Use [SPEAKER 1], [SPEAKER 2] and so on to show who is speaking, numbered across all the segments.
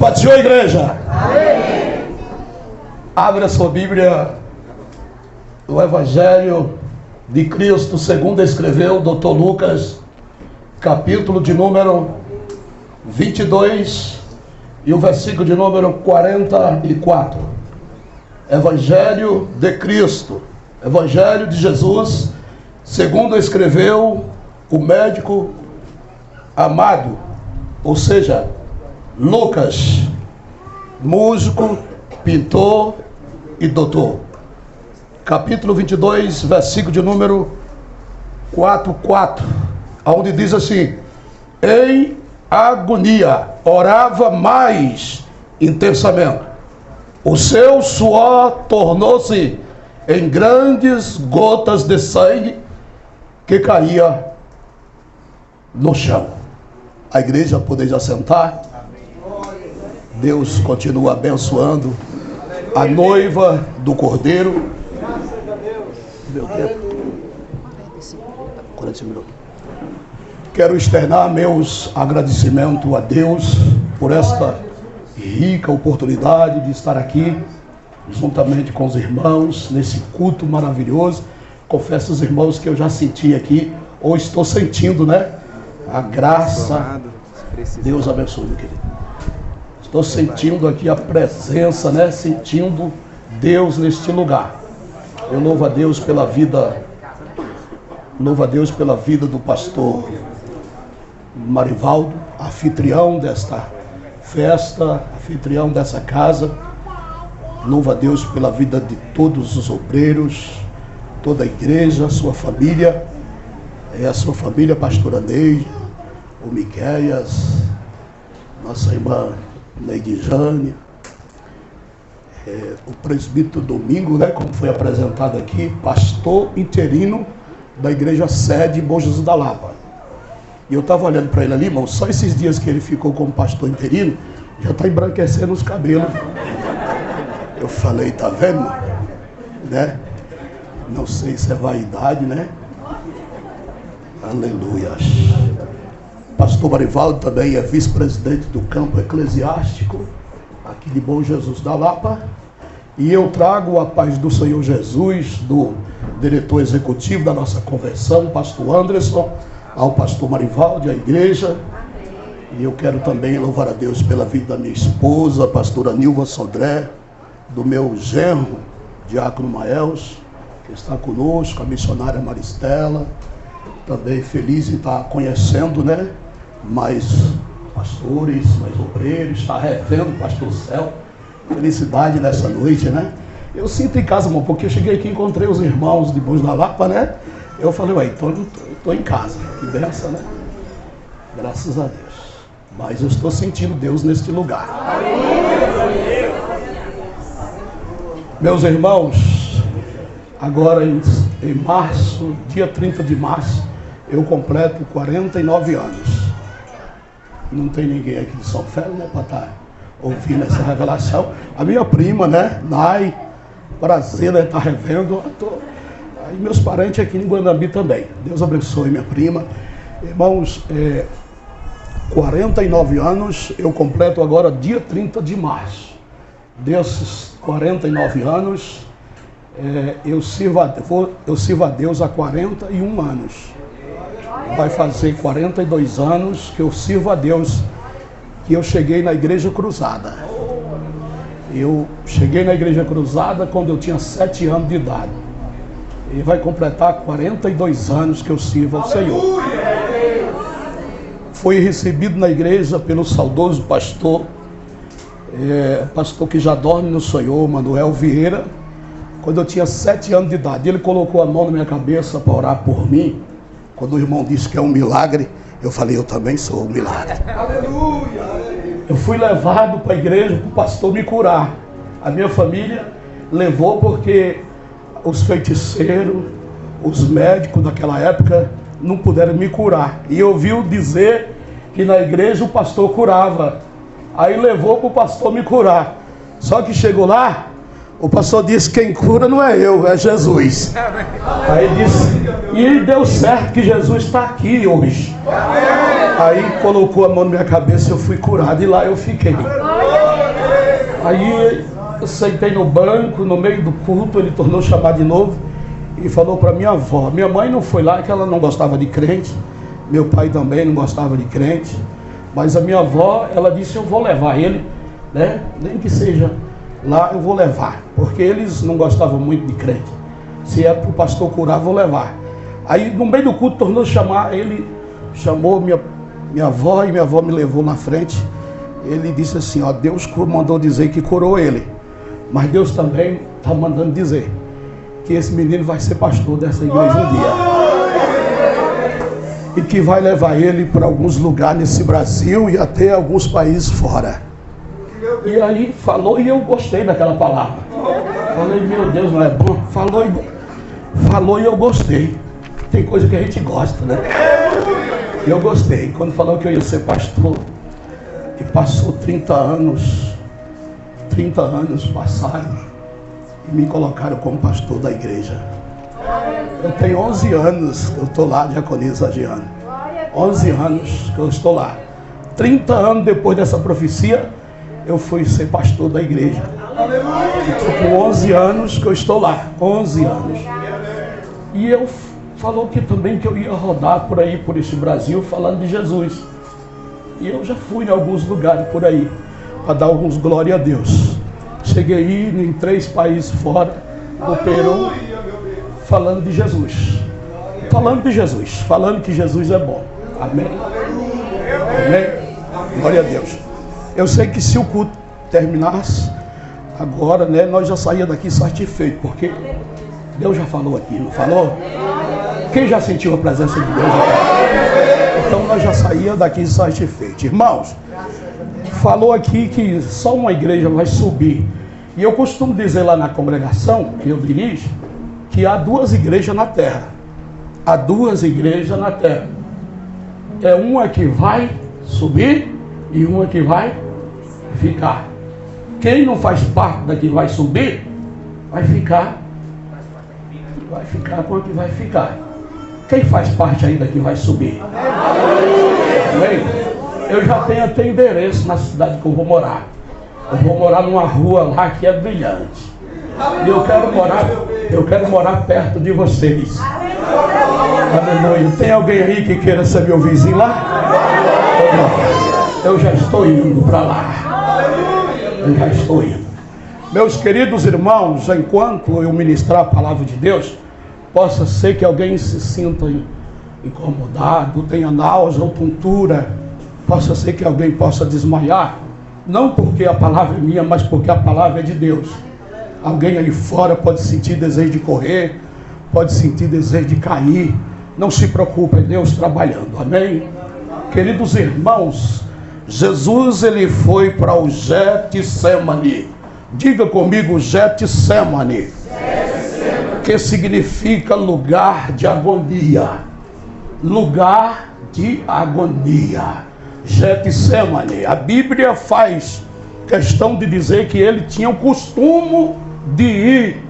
[SPEAKER 1] Paz do Senhor, igreja. Amém. Abre a sua Bíblia no Evangelho de Cristo segundo escreveu o Dr. Lucas, capítulo de número 22 e o versículo de número 44. Evangelho de Cristo, Evangelho de Jesus, segundo escreveu o médico amado, ou seja, Lucas, músico, pintor e doutor. Capítulo 22, versículo de número 44, onde diz assim: em agonia, orava mais intensamente. O seu suor tornou-se em grandes gotas de sangue que caía no chão. A igreja pode já sentar. Deus continua abençoando a noiva do Cordeiro. Meu tempo. 45 minutos. Quero externar meus agradecimentos a Deus por esta rica oportunidade de estar aqui juntamente com os irmãos nesse culto maravilhoso. Confesso aos irmãos que eu já senti aqui, ou estou sentindo, né? A graça. Deus abençoe, meu querido. Estou sentindo aqui a presença, né? Sentindo Deus neste lugar. Eu louvo a Deus pela vida. Louvo a Deus pela vida do pastor Marivaldo, anfitrião desta festa, anfitrião dessa casa. Louvo a Deus pela vida de todos os obreiros, toda a igreja, a sua família, a sua família, pastora Neide, o Miqueias, nossa irmã Neide Jane, o presbítero Domingo, né, como foi apresentado aqui, pastor interino da igreja sede Bom Jesus da Lapa. E eu estava olhando para ele ali, irmão, só esses dias que ele ficou como pastor interino, já está embranquecendo os cabelos. Eu falei, tá vendo, né? Não sei se é vaidade, né? Aleluia. Pastor Marivaldo também é vice-presidente do campo eclesiástico aqui de Bom Jesus da Lapa. E eu trago a paz do Senhor Jesus, do diretor executivo da nossa convenção, pastor Anderson, ao pastor Marivaldo e à igreja. E eu quero também louvar a Deus pela vida da minha esposa, a pastora Nilva Sodré, do meu genro, diácono Maels, que está conosco, a missionária Maristela. Também feliz em estar conhecendo, né? Mais pastores, mais obreiros, está revendo o pastor Céu. Felicidade nessa noite, né? Eu sinto em casa, irmão, porque eu cheguei aqui e encontrei os irmãos de Bons da Lapa, né? Eu falei, ué, estou em casa. Que benção, né? Graças a Deus. Mas eu estou sentindo Deus neste lugar. Meus irmãos, agora em março, dia 30 de março, eu completo 49 anos. Não tem ninguém aqui de São Félix, né, para estar ouvindo essa revelação. A minha prima, né, Nai, prazer, né, estar revendo. Aí meus parentes aqui em Guanambi também. Deus abençoe minha prima. Irmãos, 49 anos, eu completo agora dia 30 de março. Desses 49 anos, eu sirvo a Deus há 41 anos. Vai fazer 42 anos que eu sirvo a Deus, que eu cheguei na Igreja Cruzada. Eu cheguei na Igreja Cruzada quando eu tinha 7 anos de idade. E vai completar 42 anos que eu sirvo ao Senhor. Fui recebido na igreja pelo saudoso pastor, pastor que já dorme no Senhor, Manuel Vieira, quando eu tinha 7 anos de idade. Ele colocou a mão na minha cabeça para orar por mim. Quando o irmão disse que é um milagre, eu falei, eu também sou um milagre. Aleluia! Eu fui levado para a igreja para o pastor me curar. A minha família levou porque os feiticeiros, os médicos daquela época não puderam me curar. E eu ouvi dizer que na igreja o pastor curava. Aí levou para o pastor me curar. Só que chegou lá, o pastor disse, quem cura não é eu, é Jesus. Aí disse, e deu certo que Jesus está aqui hoje. Aí colocou a mão na minha cabeça e eu fui curado, e lá eu fiquei. Aí eu sentei no banco, no meio do culto, ele tornou chamar de novo e falou para minha avó. Minha mãe não foi lá, que ela não gostava de crente, meu pai também não gostava de crente, mas a minha avó, ela disse: eu vou levar ele, né? Nem que seja lá, eu vou levar, porque eles não gostavam muito de crente. Se é para o pastor curar, vou levar. Aí no meio do culto tornou chamar, ele chamou minha avó e minha avó me levou na frente. Ele disse assim: ó, Deus mandou dizer que curou ele, mas Deus também está mandando dizer que esse menino vai ser pastor dessa igreja um dia. E que vai levar ele para alguns lugares nesse Brasil e até alguns países fora. E aí falou, e eu gostei daquela palavra. Falei: meu Deus, não é bom? Falou e eu gostei. Tem coisa que a gente gosta, né? Eu gostei. Quando falou que eu ia ser pastor, e passou 30 anos passaram e me colocaram como pastor da igreja. Eu tenho 11 anos que eu estou lá, diaconisa Giane. 11 anos que eu estou lá. 30 anos depois dessa profecia, eu fui ser pastor da igreja. Estou com 11 anos que eu estou lá. 11 anos. E eu falou que também que eu ia rodar por aí, por esse Brasil, falando de Jesus. E eu já fui em alguns lugares por aí, para dar alguns glória a Deus. Cheguei em 3 países fora, no Peru, falando de Jesus. Falando de Jesus, falando que Jesus é bom. Amém? Amém? Glória a Deus. Eu sei que se o culto terminasse agora, né, nós já saíamos daqui satisfeitos, porque Deus já falou aqui, não falou? Quem já sentiu a presença de Deus aqui? Então nós já saíamos daqui satisfeitos. Irmãos, falou aqui que só uma igreja vai subir. E eu costumo dizer lá na congregação que eu dirijo, que há 2 igrejas na terra. Há 2 igrejas na terra. É uma que vai subir e uma que vai ficar. Quem não faz parte da que vai subir, vai ficar com a que vai ficar. Quem faz parte ainda que vai subir? Amém? Eu já tenho até endereço na cidade que eu vou morar. Eu vou morar numa rua lá que é brilhante. E eu quero morar perto de vocês. Aleluia. Tem alguém aí que queira ser meu vizinho lá? Eu já estou indo para lá. Eu já estou indo. Meus queridos irmãos, enquanto eu ministrar a palavra de Deus, possa ser que alguém se sinta incomodado, tenha náusea ou tontura, possa ser que alguém possa desmaiar, não porque a palavra é minha, mas porque a palavra é de Deus. Alguém ali fora pode sentir desejo de correr, pode sentir desejo de cair. Não se preocupe, é Deus trabalhando. Amém? Queridos irmãos, Jesus ele foi para o Getsemane. Diga comigo, Getsemane, que significa lugar de agonia. Lugar de agonia. Getsemane. A Bíblia faz questão de dizer que ele tinha o costume de ir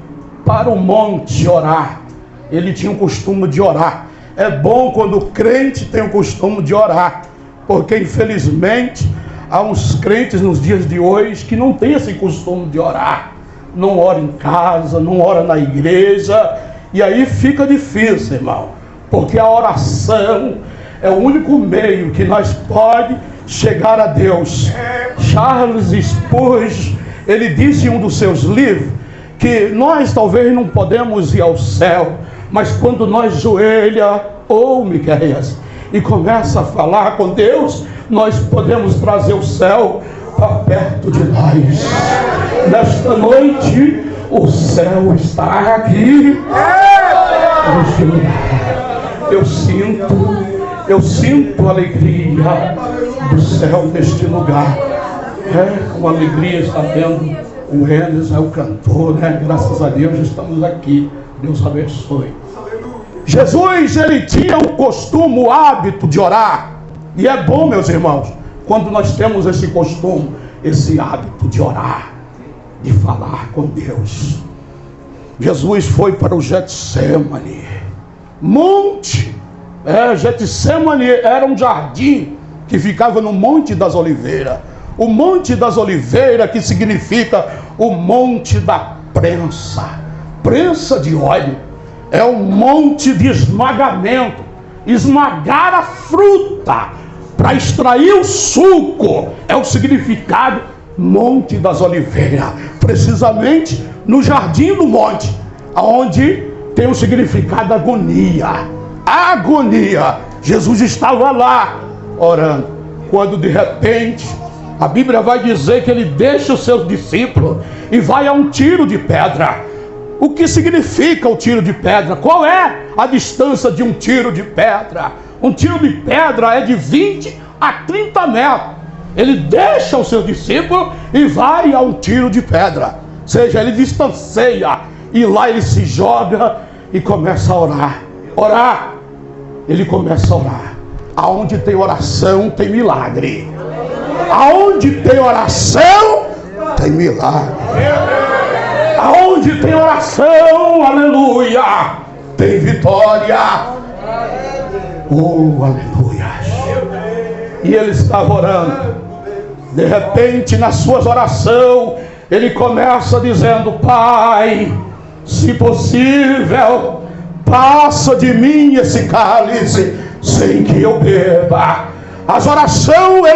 [SPEAKER 1] para o monte orar. Ele tinha o costume de orar. É bom quando o crente tem o costume de orar, porque infelizmente há uns crentes nos dias de hoje que não tem esse costume de orar. Não ora em casa, não ora na igreja, e aí fica difícil, irmão, porque a oração é o único meio que nós pode chegar a Deus. Charles Spurgeon, ele disse em um dos seus livros que nós talvez não podemos ir ao céu, mas quando nós joelha ou Miqueias e começa a falar com Deus, nós podemos trazer o céu para perto de nós. Nesta noite o céu está aqui. Eu sinto a alegria do céu neste lugar. Uma alegria está vendo o Enes, o cantor, né? Graças a Deus estamos aqui. Deus abençoe. Jesus, ele tinha o costume, o hábito de orar. E é bom, meus irmãos, quando nós temos esse costume, esse hábito de orar, de falar com Deus. Jesus foi para o Getsemane, monte. Getsemane era um jardim que ficava no Monte das Oliveiras. o Monte das Oliveiras, que significa o Monte da Prensa. Prensa de óleo é um monte de esmagamento, esmagar a fruta para extrair o suco, é o significado Monte das Oliveiras, precisamente no Jardim do Monte, onde tem o significado agonia. Agonia. Jesus estava lá orando, quando de repente a Bíblia vai dizer que ele deixa os seus discípulos e vai a um tiro de pedra. O que significa o tiro de pedra? Qual é a distância de um tiro de pedra? Um tiro de pedra é de 20 a 30 metros. Ele deixa os seus discípulos e vai a um tiro de pedra. Ou seja, ele distancia. E lá ele se joga e começa a orar. Orar. Ele começa a orar. Aonde tem oração, tem milagre. Aonde tem oração, tem milagre. Aonde tem oração, aleluia, tem vitória. Oh, aleluia. E ele estava orando. De repente, nas suas orações, ele começa dizendo: Pai, se possível, passa de mim esse cálice sem que eu beba. As orações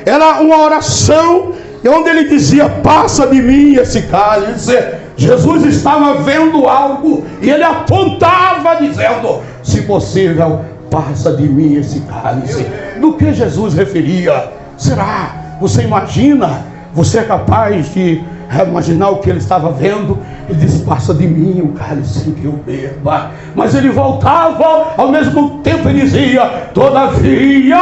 [SPEAKER 1] era uma oração onde ele dizia: passa de mim esse cálice. Jesus estava vendo algo e ele apontava dizendo: se possível, passa de mim esse cálice. Do que Jesus referia? Será? Você imagina? Você é capaz de imaginar o que ele estava vendo? Ele disse: passa de mim o cálice que eu beba. Mas ele voltava, ao mesmo tempo ele dizia: todavia,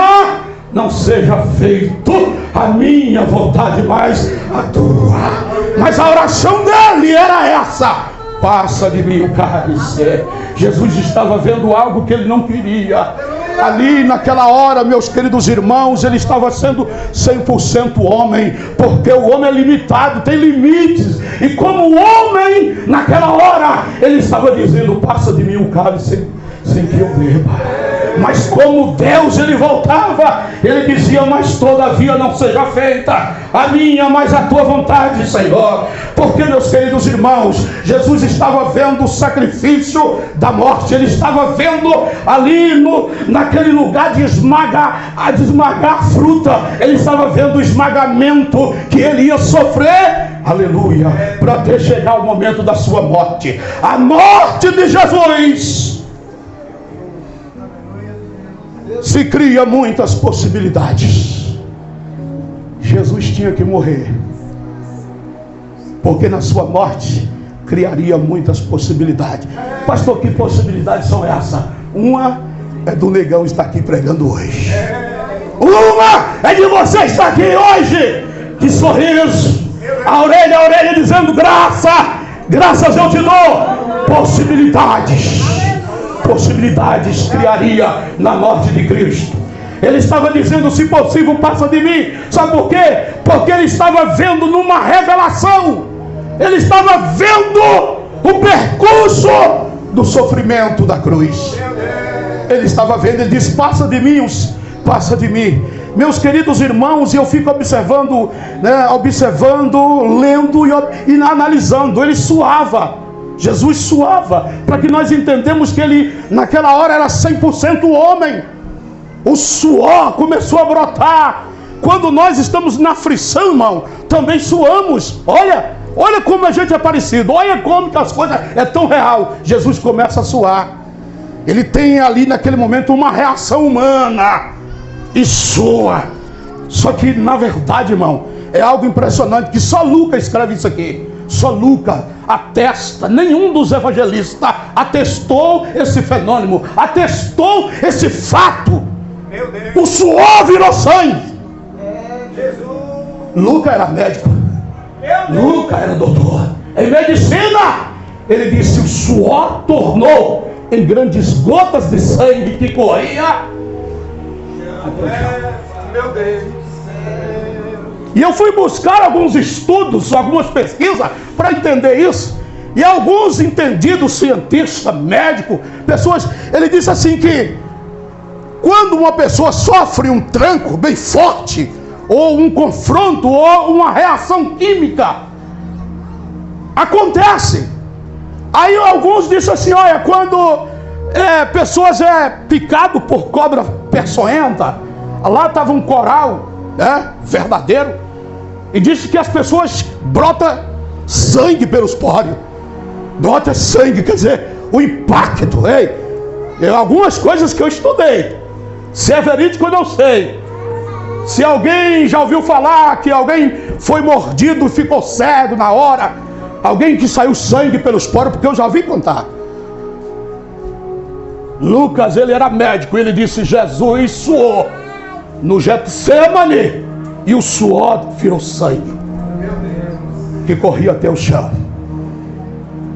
[SPEAKER 1] não seja feito a minha vontade, mas a tua. Mas a oração dele era essa: passa de mim o cálice. Jesus estava vendo algo que ele não queria. Ali naquela hora, meus queridos irmãos, ele estava sendo 100% homem, porque o homem é limitado, tem limites. E como homem, naquela hora, ele estava dizendo: passa de mim o cálice sem que eu beba. Mas como Deus, ele voltava, ele dizia: mas todavia não seja feita a minha, mas a tua vontade, Senhor. Porque, meus queridos irmãos, Jesus estava vendo o sacrifício da morte. Ele estava vendo ali naquele lugar de esmagar a fruta. Ele estava vendo o esmagamento que ele ia sofrer, aleluia, para até chegar o momento da sua morte. A morte de Jesus se cria muitas possibilidades. Jesus tinha que morrer, porque na sua morte criaria muitas possibilidades. Pastor, que possibilidades são essas? Uma é do negão estar aqui pregando hoje. Uma é de você estar aqui hoje, de sorriso, a orelha dizendo: graças eu te dou. Possibilidades criaria na morte de Cristo. Ele estava dizendo: se possível, passa de mim. Sabe por quê? Porque ele estava vendo numa revelação. Ele estava vendo o percurso do sofrimento da cruz. Ele estava vendo, ele disse: passa de mim, passa de mim. Meus queridos irmãos, eu fico observando, lendo e analisando. Ele suava. Jesus suava, para que nós entendemos que ele naquela hora era 100% homem. O suor começou a brotar. Quando nós estamos na aflição, irmão, também suamos. Olha como a gente é parecido. Olha como que as coisas é tão real. Jesus começa a suar. Ele tem ali naquele momento uma reação humana e sua. Só que na verdade, irmão, é algo impressionante que só Lucas escreve isso aqui. Só Lucas atesta, nenhum dos evangelistas atestou esse fenômeno, atestou esse fato. O suor virou sangue. Lucas era médico, Lucas era doutor em medicina. Ele disse: o suor tornou em grandes gotas de sangue que corria. Meu Deus. E eu fui buscar alguns estudos, algumas pesquisas para entender isso. E alguns entendidos, cientistas, médicos, pessoas, ele disse assim que quando uma pessoa sofre um tranco bem forte, ou um confronto, ou uma reação química. Acontece. Aí alguns disseram assim, olha, quando pessoas picado por cobra peçonhenta, lá estava um coral, verdadeiro, e disse que as pessoas brota sangue pelos poros. Brota sangue, quer dizer, o impacto, algumas coisas que eu estudei. Se é verídico eu não sei. Se alguém já ouviu falar que alguém foi mordido e ficou cego na hora, alguém que saiu sangue pelos poros, porque eu já ouvi contar. Lucas, ele era médico, ele disse, Jesus suou no Getsemane e o suor virou sangue que corria até o chão.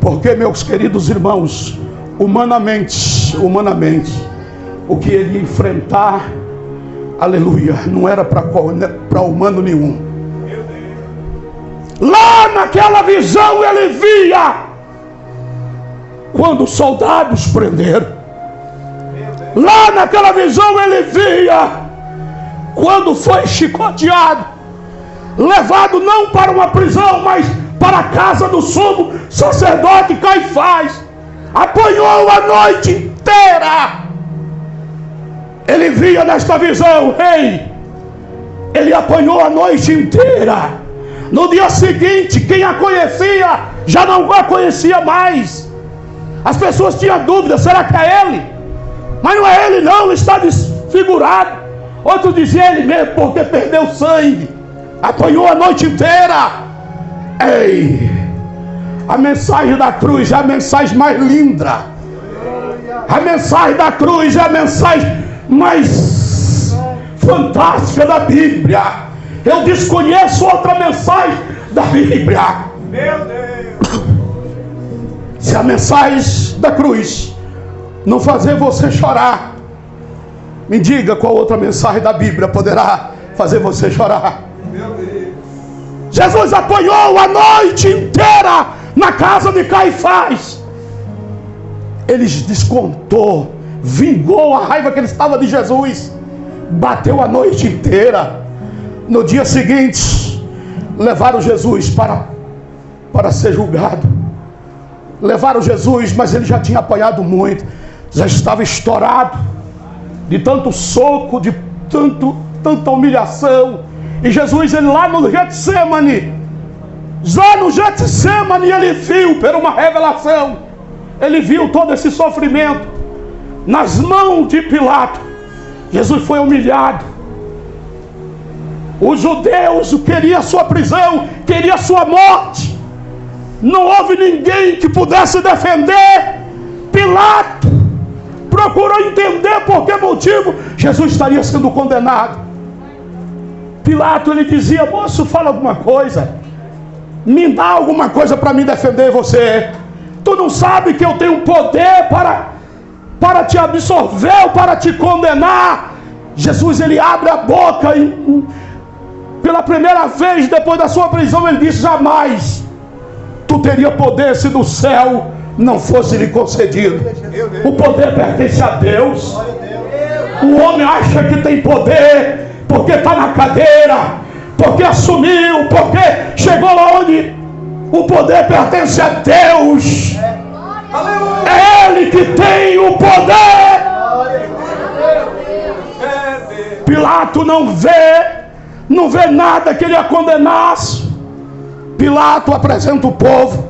[SPEAKER 1] Porque, meus queridos irmãos, humanamente, o que ele ia enfrentar, aleluia, não era para humano nenhum. Lá naquela visão ele via quando os soldados prenderam. Lá naquela visão ele via quando foi chicoteado, levado não para uma prisão, mas para a casa do sumo sacerdote Caifás. Apanhou a noite inteira. Ele via nesta visão, ele apanhou a noite inteira. No dia seguinte, quem a conhecia já não a conhecia mais. As pessoas tinham dúvida, será que é ele? Mas não é ele não, ele está desfigurado. Outro dizia ele mesmo, porque perdeu sangue. Apanhou a noite inteira. A mensagem da cruz é a mensagem mais linda. A mensagem da cruz é a mensagem mais fantástica da Bíblia. Eu desconheço outra mensagem da Bíblia. Meu Deus! Se a mensagem da cruz não fazer você chorar, me diga qual outra mensagem da Bíblia poderá fazer você chorar. Meu Deus! Jesus apanhou a noite inteira na casa de Caifás. Ele descontou, vingou a raiva que ele estava de Jesus. Bateu a noite inteira. No dia seguinte, levaram Jesus para ser julgado. Levaram Jesus, mas ele já tinha apanhado muito. Já estava estourado de tanto soco, de tanta humilhação. E Jesus, ele lá no Getsemane, ele viu, por uma revelação, ele viu todo esse sofrimento nas mãos de Pilato. Jesus foi humilhado. Os judeus queriam sua prisão, queriam sua morte. Não houve ninguém que pudesse defender. Pilato procurou entender por que motivo Jesus estaria sendo condenado. Pilato, ele dizia, moço, fala alguma coisa, me dá alguma coisa para me defender você. Tu não sabe que eu tenho poder para te absolver ou para te condenar? Jesus, ele abre a boca e pela primeira vez depois da sua prisão ele disse, jamais tu teria poder se do céu não fosse lhe concedido. O poder pertence a Deus. O homem acha que tem poder porque está na cadeira, porque assumiu, porque chegou lá onde o poder pertence a Deus. É Ele que tem o poder. Pilato não vê nada que ele a condenasse. Pilato apresenta o povo,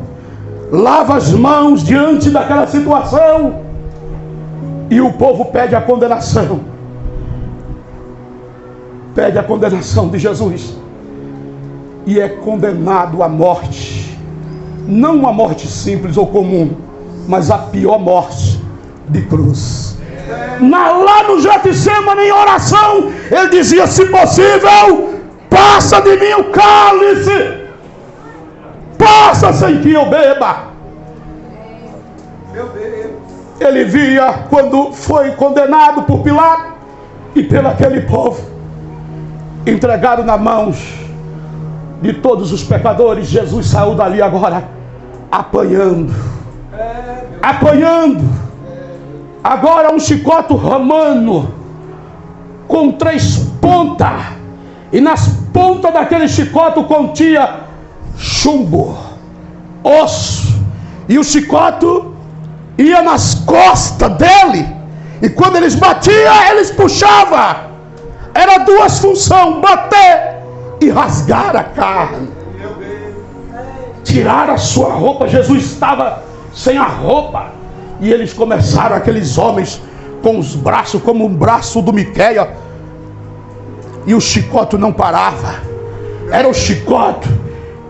[SPEAKER 1] lava as mãos diante daquela situação, e o povo pede a condenação. Pede a condenação de Jesus. E é condenado à morte. Não uma morte simples ou comum, mas a pior morte, de cruz. Lá no Getsemane, em oração, ele dizia, se possível, passa de mim o cálice, passa sem que eu beba. Meu Deus. Ele via quando foi condenado por Pilato e pelo aquele povo, entregaram nas mãos de todos os pecadores. Jesus saiu dali agora apanhando. Agora um chicote romano com 3 pontas, e nas pontas daquele chicote continha chumbo, osso, e o chicote ia nas costas dele, e quando eles batiam, eles puxavam. Era duas funções: bater e rasgar a carne, tirar a sua roupa. Jesus estava sem a roupa, e eles começaram, aqueles homens, com os braços como um braço do Miquéia, e o chicote não parava. Era o chicote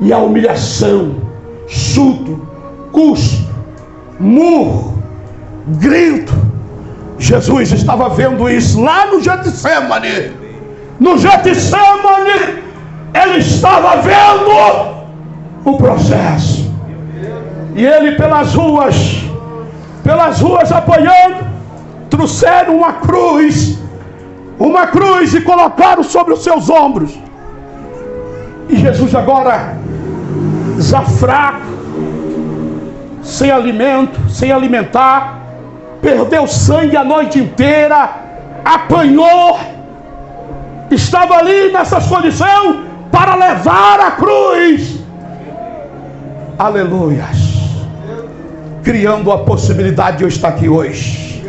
[SPEAKER 1] e a humilhação, chute, custo, murro, grito. Jesus estava vendo isso lá no Getsemane. No Getsemane, ele estava vendo o processo. E ele pelas ruas apoiando, trouxeram uma cruz e colocaram sobre os seus ombros. E Jesus agora, já fraco, sem alimento, sem alimentar, perdeu sangue a noite inteira, apanhou, estava ali nessas condições para levar a cruz. Aleluias. Criando a possibilidade de eu estar aqui hoje.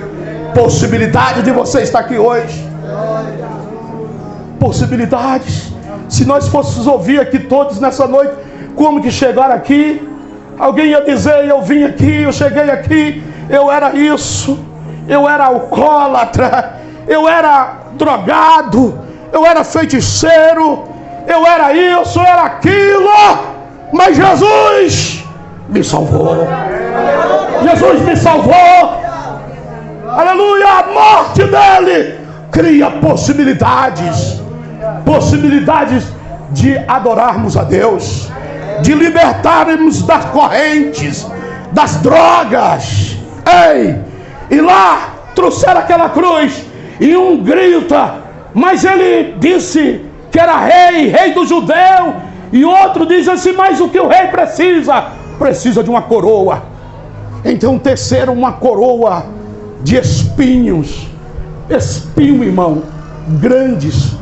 [SPEAKER 1] Possibilidade de você estar aqui hoje. Possibilidades. Se nós fôssemos ouvir aqui todos nessa noite, como que chegaram aqui, alguém ia dizer: eu vim aqui, eu cheguei aqui, eu era isso, eu era alcoólatra, eu era drogado, eu era feiticeiro, eu era isso, eu era aquilo, mas Jesus me salvou. Jesus me salvou. Aleluia. A morte dele cria possibilidades de adorarmos a Deus, de libertarmos das correntes, das drogas. Ei, e lá trouxeram aquela cruz, e um grita, mas ele disse que era rei do judeu, e outro diz assim: mas o que o rei precisa de uma coroa. Então teceram uma coroa de espinhos. Espinho, irmão, grandes.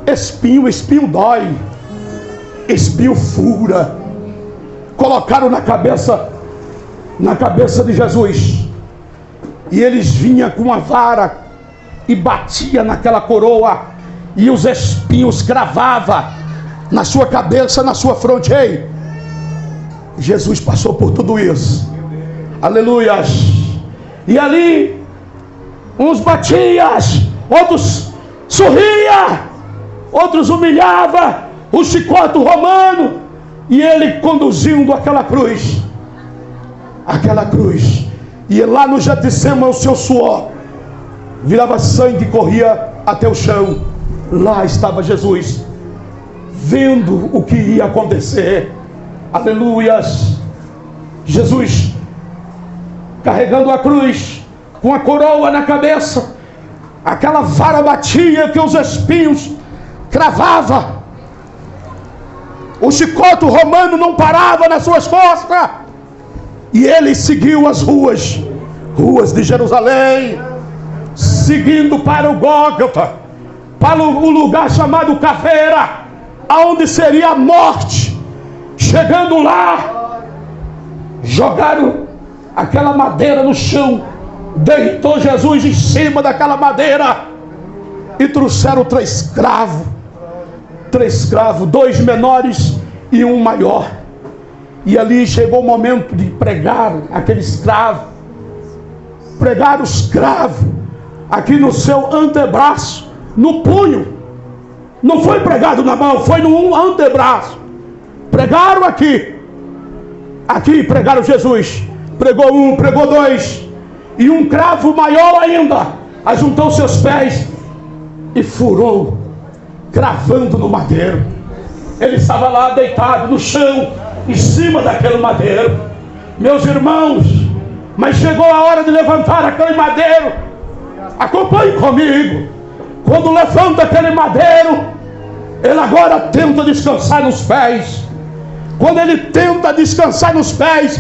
[SPEAKER 1] Espinho dói, espinho fura. Colocaram na cabeça de Jesus, e eles vinham com uma vara e batia naquela coroa, e os espinhos cravavam na sua cabeça, na sua fronte. Ei, Jesus passou por tudo isso. Aleluias. E ali uns batiam, outros sorriam, outros humilhavam, o chicote romano, e ele conduzindo aquela cruz, e lá no Getsemane o seu suor virava sangue e corria até o chão. Lá estava Jesus, vendo o que ia acontecer. Aleluias. Jesus carregando a cruz, com a coroa na cabeça, aquela vara batia que os espinhos cravava, o chicote romano não parava nas suas costas, e ele seguiu as ruas de Jerusalém, seguindo para o Gólgota, para o lugar chamado Caveira, aonde seria a morte. Chegando lá, jogaram aquela madeira no chão, deitou Jesus em cima daquela madeira, e trouxeram três escravos, 2 menores e um maior. E ali chegou o momento de pregar aquele escravo. Pregaram o escravo aqui no seu antebraço, no punho. Não foi pregado na mão, foi no antebraço. Pregaram aqui pregaram Jesus. Pregou um, pregou 2, e um cravo maior ainda ajuntou seus pés e furou, cravando no madeiro. Ele estava lá deitado no chão, em cima daquele madeiro. Meus irmãos, mas chegou a hora de levantar aquele madeiro. Acompanhe comigo. Quando levanta aquele madeiro, ele agora tenta descansar nos pés. Quando ele tenta descansar nos pés,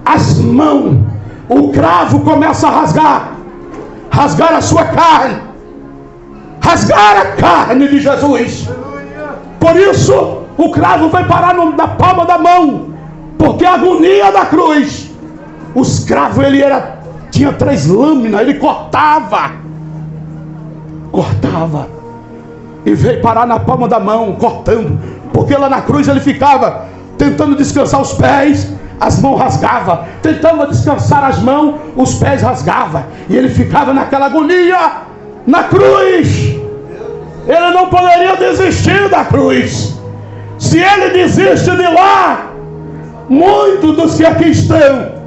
[SPEAKER 1] as mãos, o cravo começa a rasgar a sua carne, rasgar a carne de Jesus. Por isso o cravo vai parar na palma da mão, porque a agonia da cruz. Os cravos, tinha 3 lâminas, ele cortava, e veio parar na palma da mão, cortando, porque lá na cruz ele ficava tentando descansar os pés, as mãos rasgavam, tentando descansar as mãos, os pés rasgavam, e ele ficava naquela agonia, na cruz. Ele não poderia desistir da cruz. Se ele desiste de lá, muitos dos que aqui estão,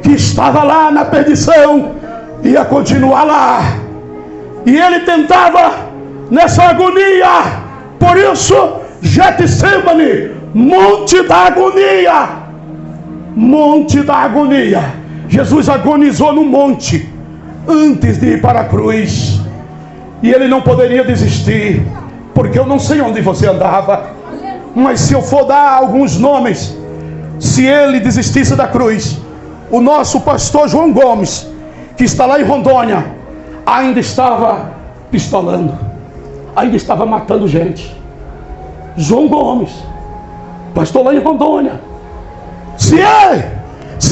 [SPEAKER 1] que estava lá na perdição, ia continuar lá. E ele tentava nessa agonia. Por isso, Getsemane, monte da agonia. Monte da agonia. Jesus agonizou no monte antes de ir para a cruz. E ele não poderia desistir, porque eu não sei onde você andava, mas se eu for dar alguns nomes, se ele desistisse da cruz, o nosso pastor João Gomes, que está lá em Rondônia, ainda estava pistolando, ainda estava matando gente. João Gomes, pastor lá em Rondônia, se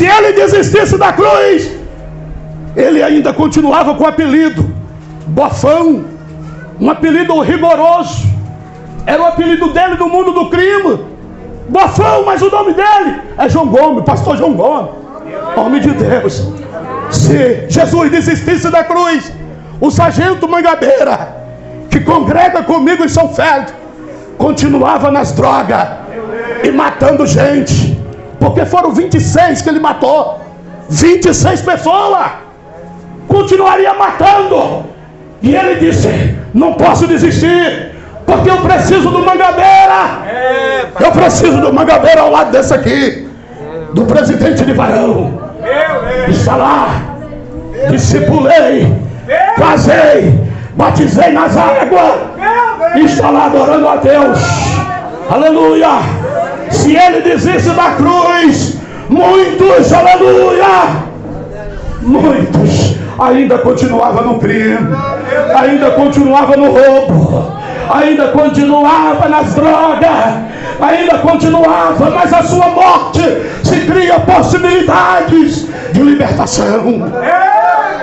[SPEAKER 1] ele desistisse da cruz, ele ainda continuava com o apelido Bofão, um apelido rigoroso. Era o apelido dele no mundo do crime, Bofão, mas o nome dele é João Gomes, pastor João Gomes. Homem de Deus. Se Jesus desistisse da cruz, o sargento Mangabeira, que congrega comigo em São Félix, continuava nas drogas e matando gente, porque foram 26 que ele matou, 26 pessoas, continuaria matando. E ele disse: não posso desistir, porque eu preciso do Mangabeira. Eu preciso do Mangabeira ao lado desse aqui, do presidente de Barão. Está lá, discipulei, casei, batizei nas águas, está lá adorando a Deus. Aleluia. Se ele desiste da cruz, muitos, aleluia, muitos ainda continuavam no crime, ainda continuavam no roubo, ainda continuava nas drogas, ainda continuava, mas a sua morte se cria possibilidades de libertação,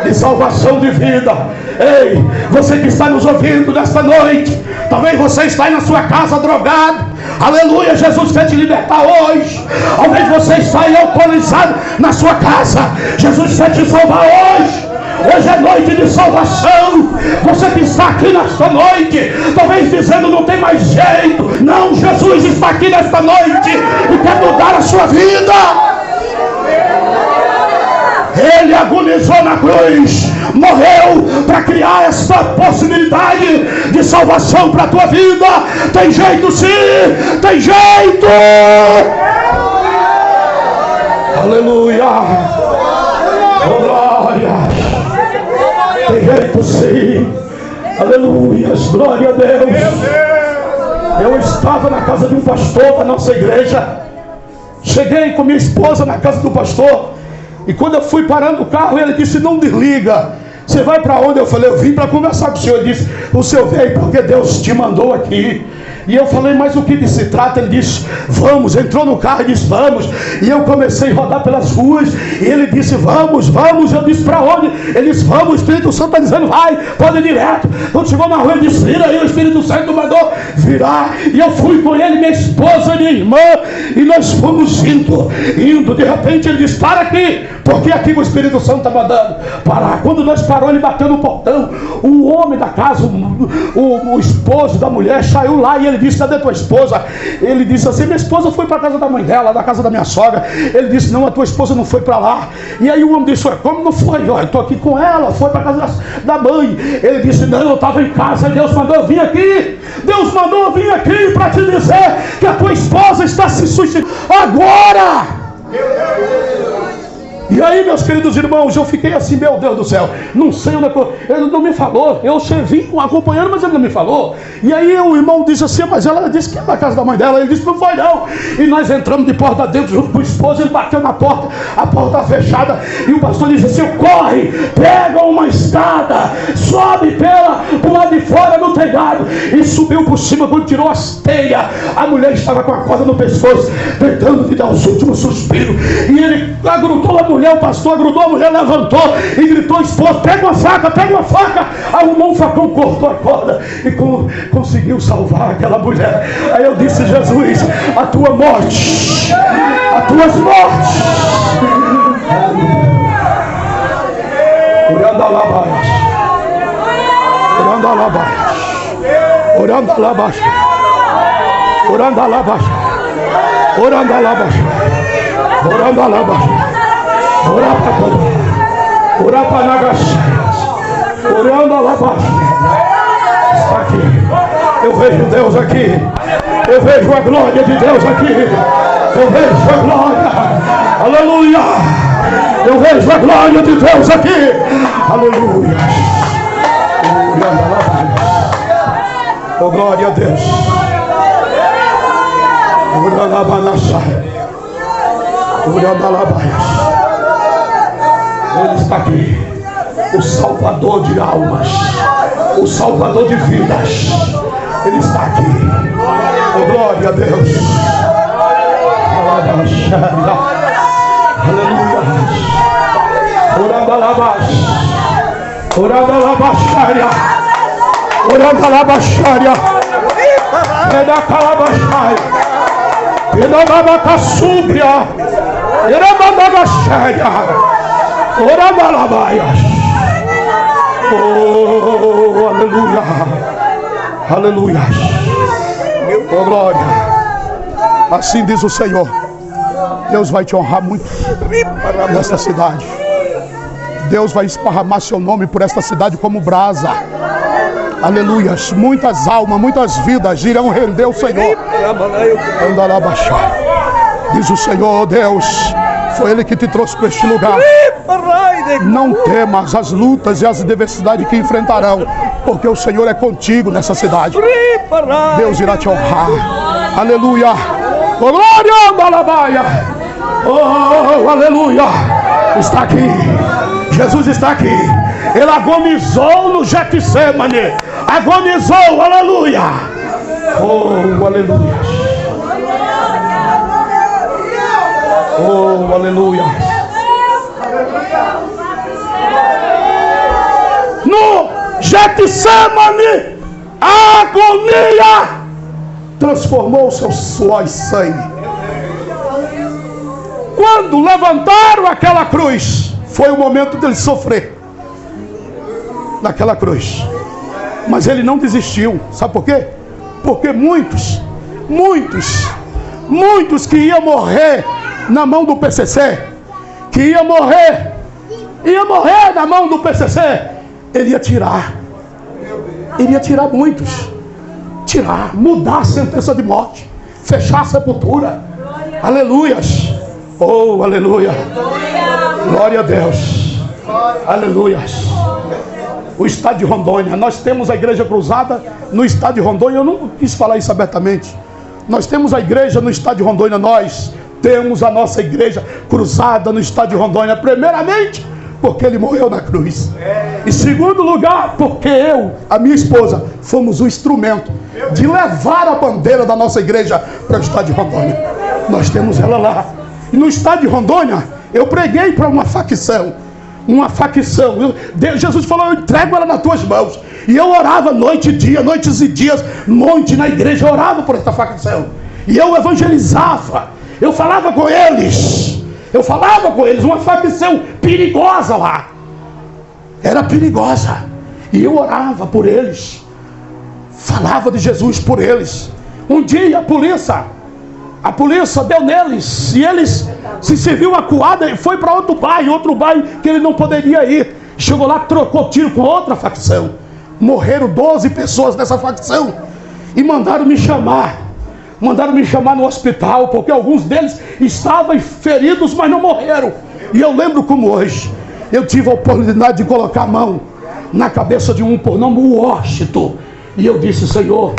[SPEAKER 1] de salvação de vida. Ei, você que está nos ouvindo nesta noite, talvez você está aí na sua casa drogado, aleluia, Jesus quer te libertar hoje. Talvez você está aí alcoolizado na sua casa, Jesus quer te salvar hoje. Hoje é noite de salvação. Você que está aqui nesta noite, talvez dizendo não tem mais jeito, não, Jesus está aqui nesta noite e quer mudar a sua vida. Ele agonizou na cruz, morreu para criar esta possibilidade de salvação para a tua vida. Tem jeito sim, tem jeito. Aleluia, glória. Tem jeito sim, aleluia, glória a Deus. Eu estava na casa de um pastor da nossa igreja. Cheguei com minha esposa na casa do pastor, e quando eu fui parando o carro, ele disse: não desliga, você vai para onde? Eu falei: eu vim para conversar com o senhor. Ele disse: o senhor veio porque Deus te mandou aqui. E eu falei: mas o que se trata? Ele disse: vamos. Entrou no carro e disse: vamos. E eu comecei a rodar pelas ruas, e ele disse: vamos, vamos. Eu disse: para onde? Ele disse: vamos, o Espírito Santo está dizendo: vai, pode ir direto. Quando chegou na rua, ele disse: vira aí, o Espírito Santo mandou virar. E eu fui com ele, minha esposa, minha irmã, e nós fomos indo. De repente ele disse: para aqui, porque aqui o Espírito Santo está mandando parar. Quando nós paramos, ele bateu no portão. O homem da casa, o esposo da mulher, saiu lá, e ele disse: cadê tua esposa? Ele disse assim: minha esposa foi para a casa da mãe dela, da casa da minha sogra. Ele disse: não, a tua esposa não foi para lá. E aí o homem disse: como não foi? Eu estou aqui com ela, foi para a casa da mãe. Ele disse: não, eu estava em casa, Deus mandou eu vir aqui. Deus mandou eu vir aqui para te dizer que a tua esposa está se suicidando agora. E aí, meus queridos irmãos, eu fiquei assim, meu Deus do céu, não sei onde é que ele não me falou. Eu vim acompanhando, mas ele não me falou. E aí o irmão disse assim, mas ela disse que é na casa da mãe dela. Ele disse, não foi não. E nós entramos de porta dentro junto com o esposo, ele bateu na porta, a porta fechada, e o pastor disse assim, corre, pega uma escada, sobe pro lado de fora no telhado, e subiu por cima. Quando tirou as telhas, a mulher estava com a corda no pescoço, tentando de dar os últimos suspiros, e ele agrudou a mulher, o pastor agrudou a mulher, levantou e gritou, esposo, pega uma faca, arrumou um facão, cortou a corda e conseguiu salvar aquela mulher. Aí eu disse, Jesus, a tua morte, as tuas mortes, orando a labaias, orando a labaias, orando a labaias, orando a labaias, orando a labaias, orando a labaias, orapa nagachaias, orando a labaias. Está aqui, eu vejo Deus aqui, eu vejo a glória de Deus aqui, eu vejo a glória, aleluia, eu vejo a glória de Deus aqui, aleluia, oh glória a Deus, orando a banachai, orando a labaias. Ele está aqui, o Salvador de almas, o Salvador de vidas. Ele está aqui. Oh, glória a Deus. Aleluia. Orando a labaixaria. Orando a labaixaria. Orando a labaixaria. Peda calabaixaria. Peda labacassúbria. Peda labaixaria. Orando a labaias. Oh, aleluia. Aleluia. Oh, glória. Assim diz o Senhor. Deus vai te honrar muito nesta cidade. Deus vai esparramar seu nome por esta cidade como brasa. Aleluias. Muitas almas, muitas vidas irão render o Senhor. Diz o Senhor, Deus, foi Ele que te trouxe para este lugar. Não temas as lutas e as adversidades que enfrentarão, porque o Senhor é contigo nessa cidade. Deus irá te honrar. Aleluia. Oh, glória, alabaia. Oh, aleluia. Está aqui. Jesus está aqui. Ele agonizou no Getsemane. Agonizou, aleluia. Oh, aleluia. Oh, aleluia. No Getsemane, a agonia transformou seu suor em sangue. Quando levantaram aquela cruz, foi o momento dele sofrer naquela cruz. Mas ele não desistiu. Sabe por quê? Porque muitos que iam morrer na mão do PCC, que ia morrer na mão do PCC, ele ia tirar muitos, mudar a sentença de morte, fechar a sepultura. Aleluias. Oh, aleluia. Glória a Deus. Aleluias. O estado de Rondônia, nós temos a igreja cruzada no estado de Rondônia. Eu não quis falar isso abertamente. Nós temos a igreja no estado de Rondônia. Nós temos a nossa igreja cruzada no estado de Rondônia. Primeiramente, porque ele morreu na cruz. Em segundo lugar, porque a minha esposa, fomos o instrumento de levar a bandeira da nossa igreja para o estado de Rondônia. Nós temos ela lá. E no estado de Rondônia, eu preguei para uma facção. Jesus falou, eu entrego ela nas tuas mãos. E eu orava noite e dia, noites e dias, monte na igreja, eu orava por esta facção. E eu evangelizava, eu falava com eles, uma facção perigosa lá. Era perigosa. E eu orava por eles, falava de Jesus por eles. Um dia a polícia deu neles, e eles se serviu acuada e foi para outro bairro que ele não poderia ir. Chegou lá, trocou tiro com outra facção. Morreram 12 pessoas dessa facção. E mandaram me chamar no hospital, porque alguns deles estavam feridos, mas não morreram. E eu lembro como hoje eu tive a oportunidade de colocar a mão na cabeça de um por nome Washington. E eu disse: Senhor,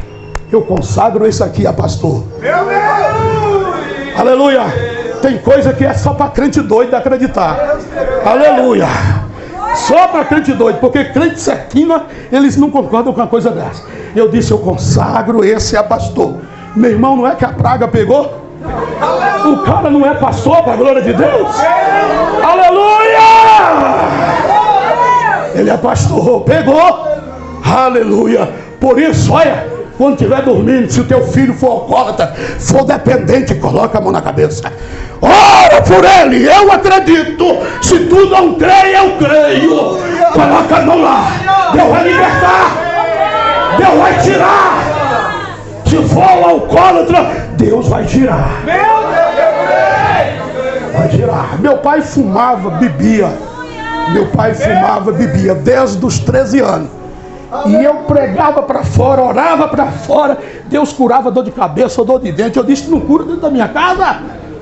[SPEAKER 1] eu consagro esse aqui a pastor. Meu Deus! Aleluia! Tem coisa que é só para crente doido acreditar. Aleluia! Só para crente doido, porque crente cerquina, eles não concordam com uma coisa dessa. Eu disse: eu consagro esse a pastor. Meu irmão, não é que a praga pegou? O cara não é pastor, para a glória de Deus? Aleluia! Ele é pastor, pegou. Aleluia! Por isso, olha, quando estiver dormindo, se o teu filho for alcoólatra, for dependente, coloca a mão na cabeça. Ora por ele, eu acredito. Se tu não crê, eu creio. Coloca a mão lá. Deus vai libertar. Deus vai tirar. Se for alcoólatra, Deus vai tirar. Vai tirar. Meu pai fumava, bebia. Meu pai fumava, bebia desde os 13 anos. E eu pregava para fora, orava para fora. Deus curava dor de cabeça, dor de dente. Eu disse: não cura dentro da minha casa?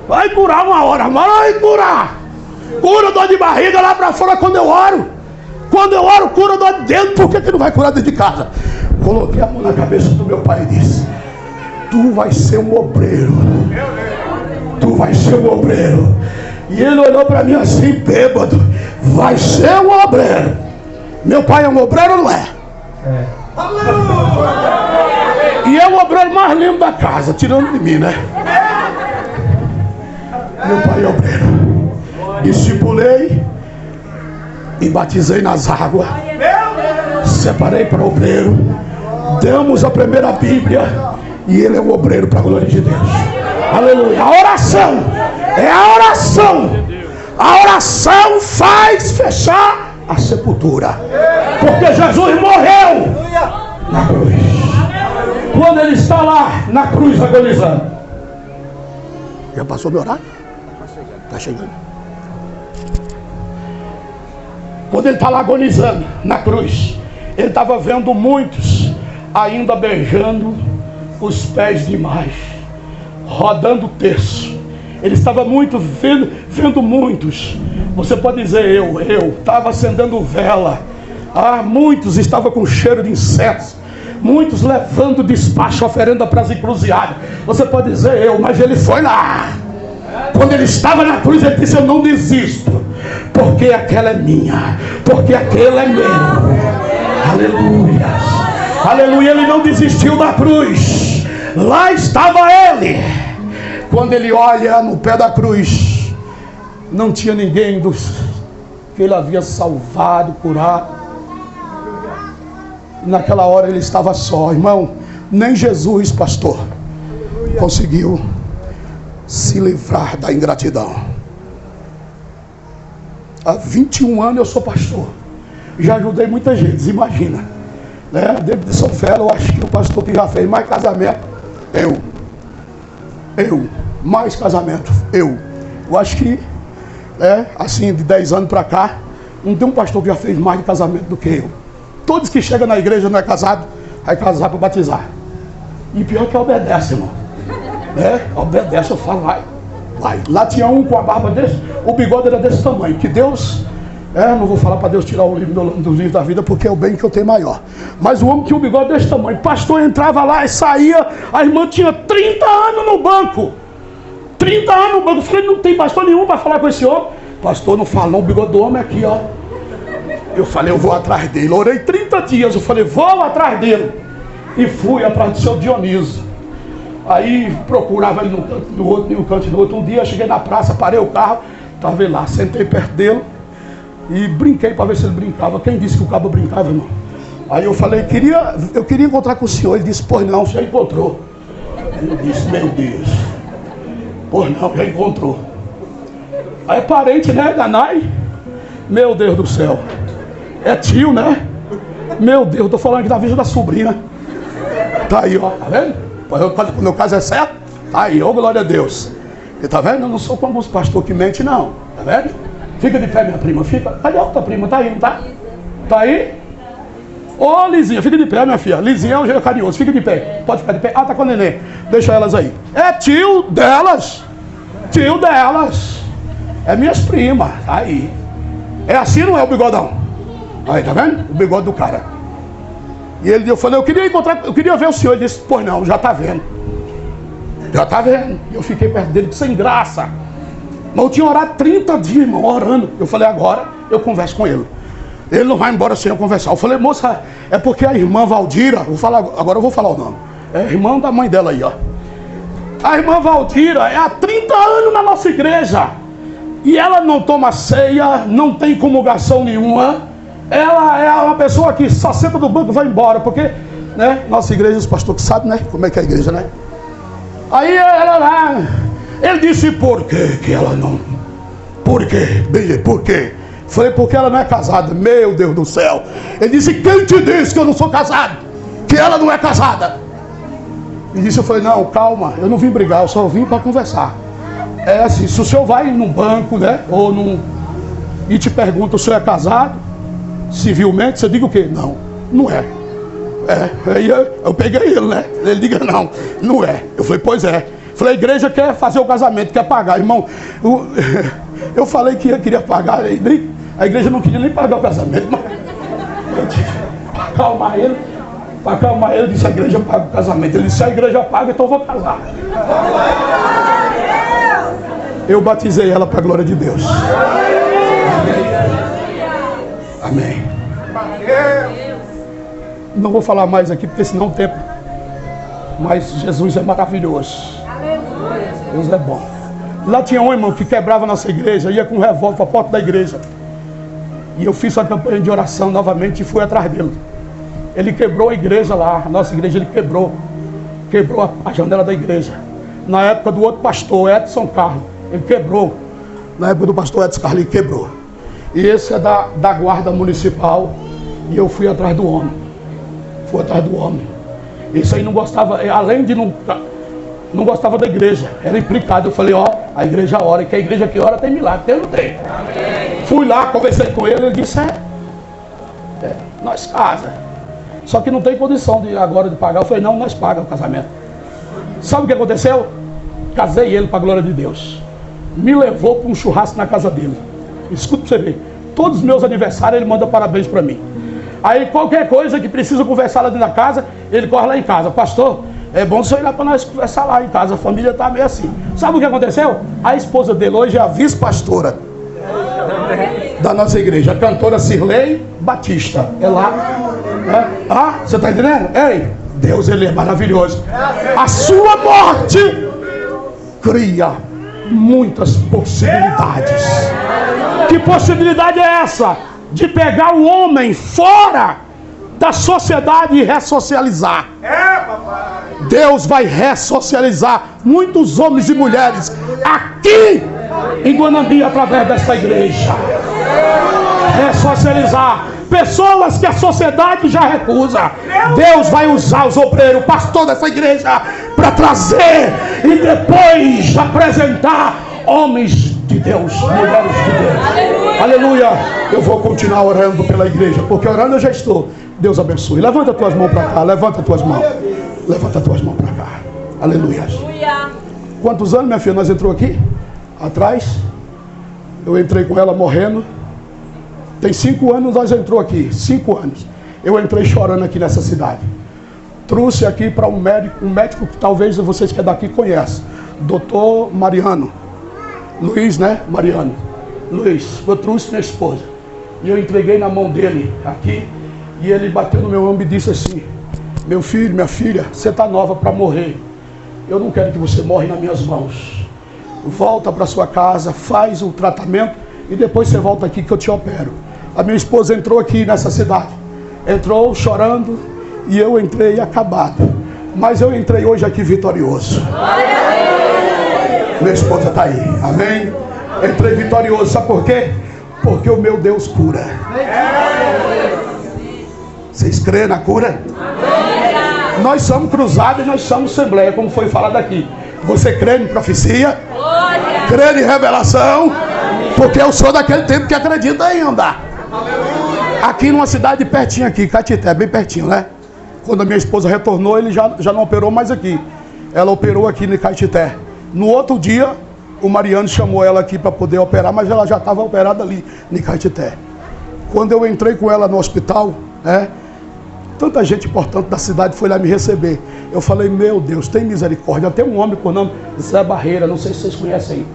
[SPEAKER 1] Vai curar uma hora, vai curar. Cura dor de barriga lá para fora quando eu oro. Quando eu oro, cura dor de dentro. Por que não vai curar dentro de casa? Coloquei a mão na cabeça do meu pai e disse: tu vai ser um obreiro. Tu vai ser um obreiro. E ele olhou para mim assim, bêbado: vai ser um obreiro. Meu pai é um obreiro ou não é? E é o obreiro mais lindo da casa, tirando de mim, né? Meu pai é obreiro. Discipulei e batizei nas águas. Separei para obreiro. Damos a primeira Bíblia. E ele é um obreiro para a glória de Deus. Aleluia. A oração é a oração. A oração faz fechar a sepultura. Porque Jesus morreu na cruz. Quando ele está lá na cruz agonizando. Já passou meu horário? Está chegando. Quando ele está lá agonizando na cruz, ele estava vendo muitos ainda beijando os pés demais, rodando o terço. Ele estava vendo muitos. Você pode dizer eu estava acendendo vela. Muitos estavam com cheiro de incenso. Muitos levando despacho, oferenda para as encruzilhadas. Você pode dizer eu, mas ele foi lá. Quando ele estava na cruz, ele disse: eu não desisto, porque aquela é minha, porque aquele é meu. Aleluia, aleluia. Ele não desistiu da cruz. Lá estava ele. Quando ele olha no pé da cruz, não tinha ninguém dos que ele havia salvado, curado. Naquela hora ele estava só, irmão. Nem Jesus, pastor, conseguiu se livrar da ingratidão. Há 21 anos eu sou pastor. Já ajudei muita gente, imagina, né? Dentro de São Félix, eu acho que o pastor que já fez mais casamento, mais casamento, eu acho que, assim, de 10 anos para cá, não tem um pastor que já fez mais de casamento do que eu. Todos que chegam na igreja não é casado, vai casar para batizar. E pior que obedece, irmão. Obedece, eu falo, vai. Lá tinha um com a barba desse, o bigode era desse tamanho, que Deus, não vou falar para Deus tirar o livro do livro da vida, porque é o bem que eu tenho maior. Mas o homem tinha um bigode desse tamanho. O pastor entrava lá e saía, a irmã tinha 30 anos no banco. 30 anos no banco. Eu falei: não tem pastor nenhum para falar com esse homem. Pastor, não fala não, o bigode do homem é aqui, ó. Eu falei: eu vou atrás dele. Orei 30 dias, eu falei: vou atrás dele. E fui atrás do seu Dionísio. Aí procurava ele num canto, no outro, em um canto, no outro. Um dia eu cheguei na praça, parei o carro, estava ele lá, sentei perto dele e brinquei para ver se ele brincava. Quem disse que o cabo brincava, irmão? Aí eu falei: eu queria encontrar com o senhor. Ele disse: pois não, o senhor encontrou. Eu disse: meu Deus, pois não, já encontrou. Aí parente, né, Danai? Meu Deus do céu. É tio, né? Meu Deus, eu tô falando aqui da vida da sobrinha. Tá aí, ó, tá vendo? O meu caso é certo? Tá aí, ô glória a Deus. E tá vendo? Eu não sou como alguns pastores que mente, não. Tá vendo? Fica de pé, minha prima, fica. Cadê a outra prima? Tá aí, não tá? Tá aí? Ô Lizinha, fica de pé, minha filha. Lizinha é um jeito carinhoso, fica de pé. Pode ficar de pé. Tá com a neném. Deixa elas aí. É tio delas. Tio delas. É minhas primas. Aí. É assim, não é o bigodão? Aí, tá vendo? O bigode do cara. E eu falei, eu queria ver o senhor. Ele disse, pois não, já tá vendo. Já tá vendo. Eu fiquei perto dele, sem graça. Mas eu tinha orado 30 dias, irmão, orando. Eu falei, agora eu converso com ele. Ele não vai embora sem eu conversar. Eu falei, moça, é porque a irmã Valdira, agora eu vou falar o nome. É a irmã da mãe dela aí, ó. A irmã Valdira é há 30 anos na nossa igreja. E ela não toma ceia, não tem comungação nenhuma. Ela é uma pessoa que só senta do banco e vai embora. Porque, né, nossa igreja, os pastores que sabem, né, como é que é a igreja, né? Aí ela lá, ele disse, por quê que ela não... Por quê? Bem, por quê? Falei, porque ela não é casada. Meu Deus do céu. Ele disse, quem te disse que eu não sou casado? Que ela não é casada? E disse, eu falei, não, calma, eu não vim brigar, eu só vim para conversar. É assim, se o senhor vai num banco, né, ou e te pergunta, o senhor é casado? Civilmente, você diga o quê? Não, não é. Aí eu peguei ele, né? Ele diga, não é. Eu falei, pois é. Falei, a igreja quer fazer o casamento, quer pagar. Irmão, eu falei que eu queria pagar, a igreja não queria nem pagar o casamento. Mas eu tive que para acalmar ele, disse, a igreja paga o casamento. Ele disse, se a igreja paga, então eu vou casar. Eu batizei ela para a glória de Deus. Amém. Não vou falar mais aqui, porque senão o tempo. Mas Jesus é maravilhoso. Deus é bom. Lá tinha um irmão que quebrava a nossa igreja, ia com um revólver para a porta da igreja. E eu fiz uma campanha de oração novamente e fui atrás dele. Ele quebrou a igreja lá, a nossa igreja ele quebrou a janela da igreja. Na época do outro pastor, Edson Carlos, ele quebrou. Na época do pastor Edson Carlos, ele quebrou. E esse é da guarda municipal. E eu fui atrás do homem. Isso aí não gostava, além de não gostava da igreja, era implicado. Eu falei, a igreja ora, e que a igreja que ora tem milagre, tem ou não tem? Fui lá, conversei com ele, ele disse, nós casa. Só que não tem condição agora de pagar. Eu falei, não, nós pagamos o casamento. Sabe o que aconteceu? Casei ele para a glória de Deus. Me levou para um churrasco na casa dele. Escuta para você ver. Todos os meus aniversários ele manda parabéns para mim. Aí qualquer coisa que precisa conversar lá dentro da casa, ele corre lá em casa. Pastor, é bom você ir lá para nós conversar lá em casa. A família está meio assim. Sabe o que aconteceu? A esposa dele hoje é a vice-pastora da nossa igreja. A cantora Cirlei Batista. É lá. Você está entendendo? Ei, Deus, ele é maravilhoso. A sua morte cria muitas possibilidades. Que possibilidade é essa? De pegar o homem fora da sociedade e ressocializar. Deus vai ressocializar muitos homens e mulheres aqui em Guanambi através desta igreja. Ressocializar pessoas que a sociedade já recusa. Deus vai usar os obreiros, o pastor dessa igreja, para trazer e depois apresentar homens de Deus, mulheres de Deus. Aleluia. Eu vou continuar orando pela igreja, porque orando eu já estou. Deus abençoe. Levanta tuas mãos para cá, levanta tuas mãos para cá. Aleluia. Quantos anos, minha filha, nós entrou aqui? Atrás. Eu entrei com ela morrendo. Tem 5 anos nós entrou aqui, 5 anos. Eu entrei chorando aqui nessa cidade. Trouxe aqui para um médico que talvez vocês que é daqui conhecem. Doutor Mariano. Luiz, né? Mariano. Luiz, eu trouxe minha esposa. E eu entreguei na mão dele aqui. E ele bateu no meu ombro e disse assim: meu filho, minha filha, você está nova para morrer. Eu não quero que você morra nas minhas mãos. Volta para sua casa, faz o tratamento e depois você volta aqui que eu te opero. A minha esposa entrou aqui nessa cidade. Entrou chorando e eu entrei acabado. Mas eu entrei hoje aqui vitorioso. Minha esposa está aí, amém? Entrei vitorioso, sabe por quê? Porque o meu Deus cura. Vocês creem na cura? Nós somos cruzados e nós somos assembleia, como foi falado aqui. Você crê em profecia? Crê em revelação? Porque eu sou daquele tempo que acredita em andar. Aqui numa cidade pertinho aqui, Caetité, bem pertinho, né? Quando a minha esposa retornou, ele já não operou mais aqui. Ela operou aqui no Caetité. No outro dia, o Mariano chamou ela aqui para poder operar, mas ela já estava operada ali em Caetité. Quando eu entrei com ela no hospital, tanta gente importante da cidade foi lá me receber. Eu falei, meu Deus, tem misericórdia. Tem um homem por nome Zé Barreira, não sei se vocês conhecem aí.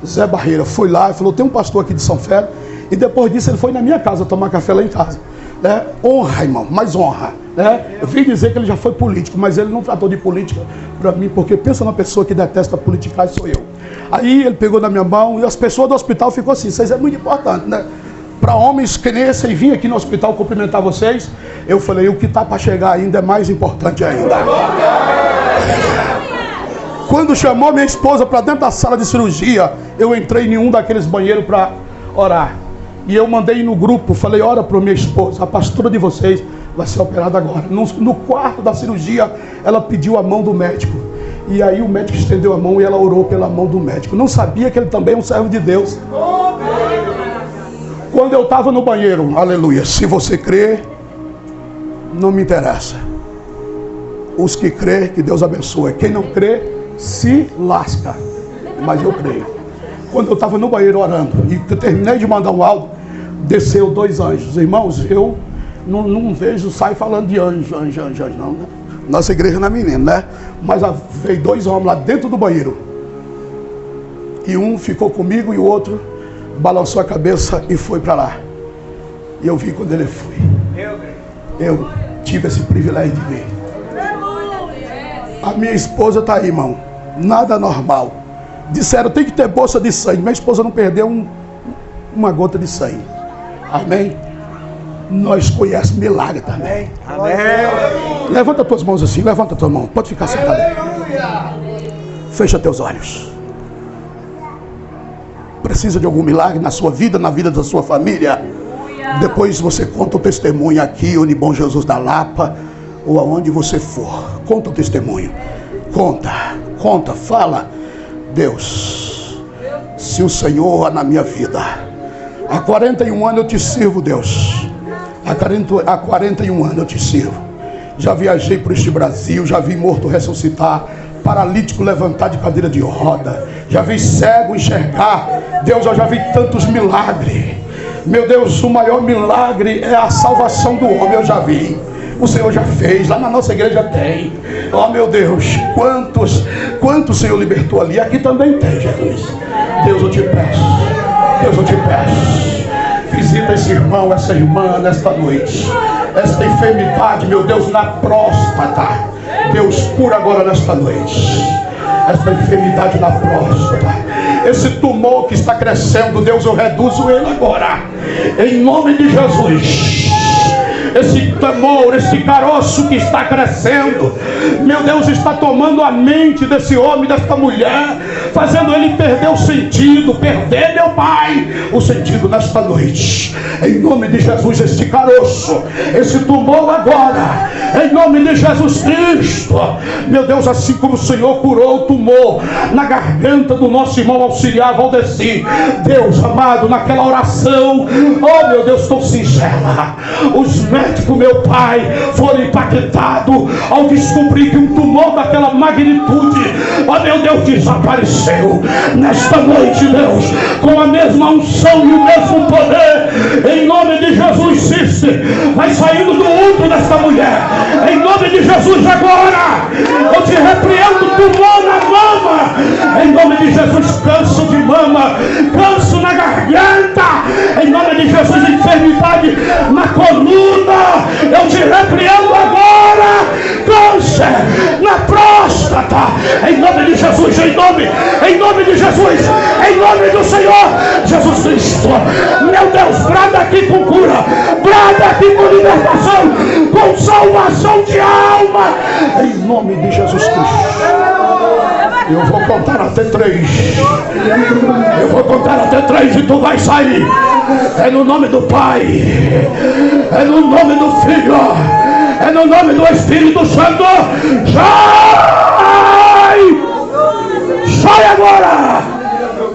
[SPEAKER 1] Zé Barreira foi lá e falou, tem um pastor aqui de São Félix. E depois disso ele foi na minha casa tomar café lá em casa. Honra, irmão, mais honra. Eu vim dizer que ele já foi político, mas ele não tratou de política para mim, porque pensa numa pessoa que detesta politicagem, sou eu. Aí ele pegou na minha mão e as pessoas do hospital ficou assim, vocês é muito importante, né? Para homens que nem esse, vim aqui no hospital cumprimentar vocês. Eu falei, o que está para chegar ainda é mais importante ainda. Quando chamou minha esposa para dentro da sala de cirurgia, eu entrei em um daqueles banheiros para orar. E eu mandei no grupo, falei, ora para minha esposa, a pastora de vocês vai ser operada agora. No quarto da cirurgia, ela pediu a mão do médico. E aí o médico estendeu a mão e ela orou pela mão do médico. Não sabia que ele também é um servo de Deus. Quando eu estava no banheiro, aleluia, se você crê, não me interessa. Os que crê, que Deus abençoe. Quem não crê, se lasca. Mas eu creio. Quando eu estava no banheiro orando, e terminei de mandar um áudio, desceu 2 anjos. Irmãos, eu não vejo, sai falando de anjo, não, né? Nossa igreja não é menina, né? Mas veio 2 homens lá dentro do banheiro. E um ficou comigo e o outro balançou a cabeça e foi para lá. E eu vi quando ele foi. Eu tive esse privilégio de ver. A minha esposa está aí, irmão. Nada normal. Disseram, tem que ter bolsa de sangue. Minha esposa não perdeu uma gota de sangue. Amém? Nós conhecemos milagre também. Amém. Levanta tuas mãos assim, levanta tuas mãos. Pode ficar sentado. Fecha teus olhos. Precisa de algum milagre na sua vida, na vida da sua família? Depois você conta o testemunho aqui, ou de Bom Jesus da Lapa, ou aonde você for. Conta o testemunho. Conta, fala. Deus, se o Senhor na minha vida, há 41 anos eu te sirvo, Deus. Há 41 anos eu te sirvo. Já viajei por este Brasil, já vi morto ressuscitar, paralítico levantar de cadeira de roda, já vi cego enxergar. Deus, eu já vi tantos milagres. Meu Deus, o maior milagre é a salvação do homem, eu já vi. O Senhor já fez, lá na nossa igreja tem. Oh meu Deus, quantos o Senhor libertou ali, aqui também tem, Jesus. Deus, eu te peço, visita esse irmão, essa irmã nesta noite. Esta enfermidade, meu Deus, na próstata, Deus, cura agora nesta noite. Esta enfermidade na próstata, esse tumor que está crescendo, Deus, eu reduzo ele agora, em nome de Jesus. Esse tumor, esse caroço que está crescendo, meu Deus, está tomando a mente desse homem, desta mulher, fazendo ele perder o sentido, perder, meu Pai, o sentido nesta noite. Em nome de Jesus, esse caroço, esse tumor agora, em nome de Jesus Cristo, meu Deus, assim como o Senhor curou o tumor na garganta do nosso irmão auxiliar Valdeci, Deus amado, naquela oração, oh meu Deus, tão sincera, os médicos, meu Pai, foram impactados ao descobrir que um tumor daquela magnitude, oh meu Deus, desapareceu. Nesta noite, Deus, com a mesma unção e o mesmo poder, em nome de Jesus, Sister, vai saindo do útero desta mulher, em nome de Jesus agora. Eu te repreendo tumor na mama, em nome de Jesus, câncer de mama, câncer na garganta, em nome de Jesus, enfermidade na coluna, eu te repreendo agora, câncer na próstata, em nome de Jesus, em nome de Jesus, em nome do Senhor Jesus Cristo. Meu Deus, brada aqui com cura, brada aqui com libertação, com salvação de alma, em nome de Jesus Cristo. Eu vou contar até 3. Eu vou contar até 3 e tu vai sair. É no nome do Pai, é no nome do Filho, é no nome do Espírito Santo. Sai agora!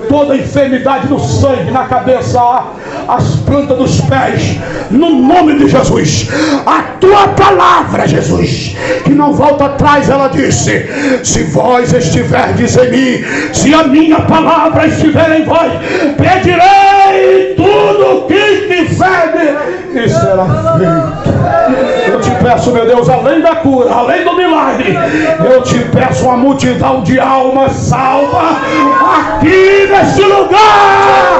[SPEAKER 1] Toda enfermidade no sangue, na cabeça, as plantas dos pés, no nome de Jesus. A tua palavra, Jesus, que não volta atrás, ela disse: se vós estiverdes em mim, se a minha palavra estiver em vós, pedirei tudo o que quiserdes e será feito. Eu te peço, meu Deus, além da cura, além do milagre, eu te peço uma multidão de almas salva aqui neste lugar.